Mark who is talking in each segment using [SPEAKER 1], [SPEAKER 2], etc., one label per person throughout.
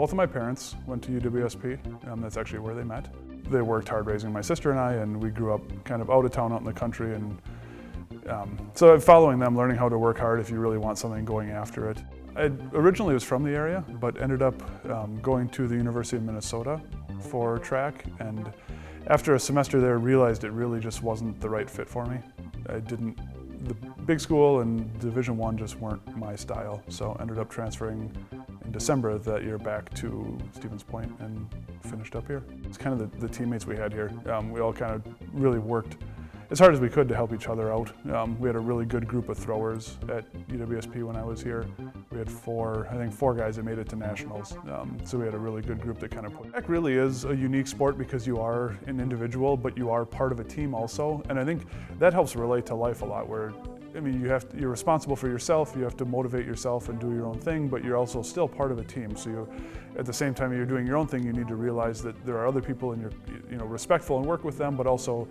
[SPEAKER 1] Both of my parents went to UWSP. That's actually where they met. They worked hard raising my sister and I, and we grew up kind of out of town, out in the country. And so following them, learning how to work hard if you really want something, going after it. I originally was from the area, but ended up going to the University of Minnesota for track. And after a semester there, realized it really just wasn't the right fit for me. The big school and Division I just weren't my style. So ended up transferring in December of that year back to Stevens Point and finished up here. It's kind of the teammates we had here. We all kind of really worked as hard as we could to help each other out. We had a really good group of throwers at UWSP when I was here. We had four guys that made it to nationals. So we had a really good group that kind of put. Track really is a unique sport because you are an individual, but you are part of a team also. And I think that helps relate to life a lot, where I mean, you're responsible for yourself, you have to motivate yourself and do your own thing, but you're also still part of a team. So at the same time you're doing your own thing, you need to realize that there are other people and you're respectful and work with them, but also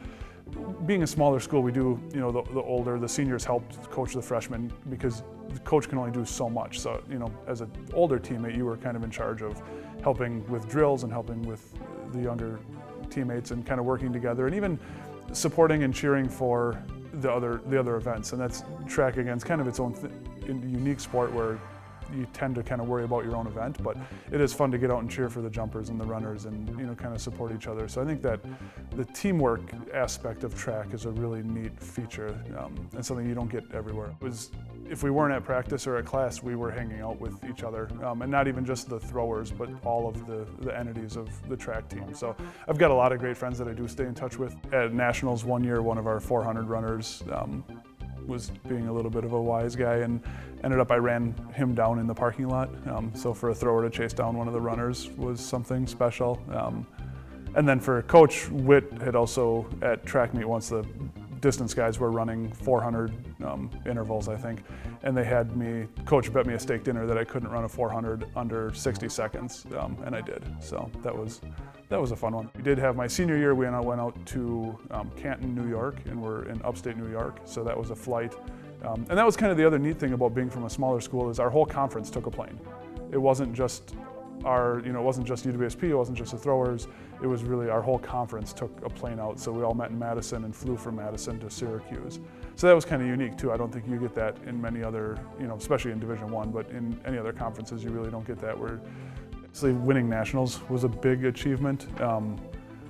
[SPEAKER 1] being a smaller school, we do, the seniors helped coach the freshmen because the coach can only do so much. So, as an older teammate, you were kind of in charge of helping with drills and helping with the younger teammates and kind of working together and even supporting and cheering for the other events. And that's track, again, it's kind of its own unique sport where you tend to kind of worry about your own event, but it is fun to get out and cheer for the jumpers and the runners and kind of support each other. So I think that the teamwork aspect of track is a really neat feature and something you don't get everywhere. If we weren't at practice or at class, we were hanging out with each other, and not even just the throwers, but all of the entities of the track team. So I've got a lot of great friends that I do stay in touch with. At nationals one year, one of our 400 runners was being a little bit of a wise guy and I ran him down in the parking lot. So for a thrower to chase down one of the runners was something special. And then for Coach Witt had also at track meet once, the distance guys were running 400 intervals, I think, and they had Coach bet me a steak dinner that I couldn't run a 400 under 60 seconds, and I did. So that was a fun one. We did have my senior year, we went out to Canton, New York, and we're in upstate New York, so that was a flight. And that was kind of the other neat thing about being from a smaller school is our whole conference took a plane. It wasn't just it wasn't just UWSP, it wasn't just the throwers, it was really our whole conference took a plane out. So we all met in Madison and flew from Madison to Syracuse. So that was kind of unique too. I don't think you get that in many other, especially in Division I, but in any other conferences you really don't get that, where obviously winning nationals was a big achievement.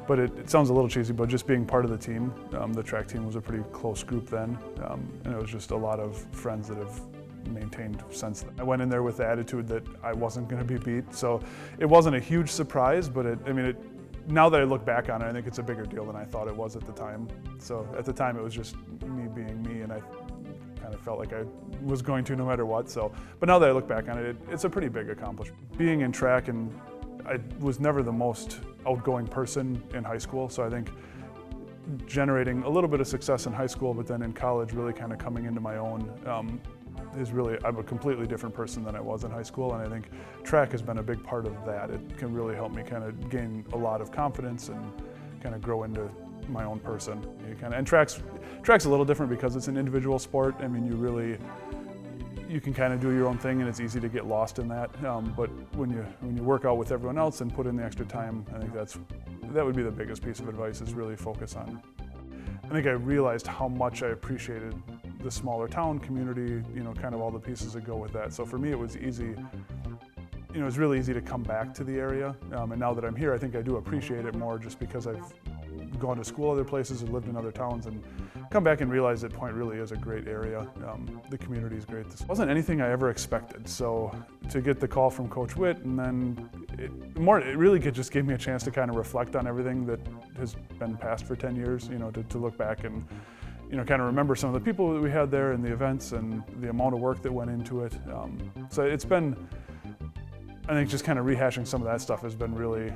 [SPEAKER 1] But it sounds a little cheesy, but just being part of the team, the track team was a pretty close group then, and it was just a lot of friends that have maintained since then. I went in there with the attitude that I wasn't going to be beat, so it wasn't a huge surprise, but now that I look back on it, I think it's a bigger deal than I thought it was at the time. So at the time it was just me being me, and I kind of felt like I was going to no matter what. So, but now that I look back on it, it's a pretty big accomplishment. Being in track, and I was never the most outgoing person in high school, so I think generating a little bit of success in high school, but then in college really kind of coming into my own I'm a completely different person than I was in high school, and I think track has been a big part of that. It can really help me kind of gain a lot of confidence and kind of grow into my own person. And track's a little different because it's an individual sport. I mean, you can kind of do your own thing, and it's easy to get lost in that. But when you work out with everyone else and put in the extra time, I think that would be the biggest piece of advice, is really focus on. I think I realized how much I appreciated the smaller town community, kind of all the pieces that go with that. So for me, it was easy. It was really easy to come back to the area. And now that I'm here, I think I do appreciate it more, just because I've gone to school other places and lived in other towns, and come back and realize that Point really is a great area. The community is great. This wasn't anything I ever expected. So to get the call from Coach Witt, and then it really just gave me a chance to kind of reflect on everything that has been past for 10 years, to look back and kind of remember some of the people that we had there and the events and the amount of work that went into it. So it's been, I think, just kind of rehashing some of that stuff has been really,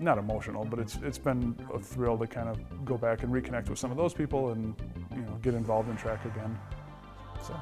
[SPEAKER 1] not emotional, but it's been a thrill to kind of go back and reconnect with some of those people and get involved in track again. So.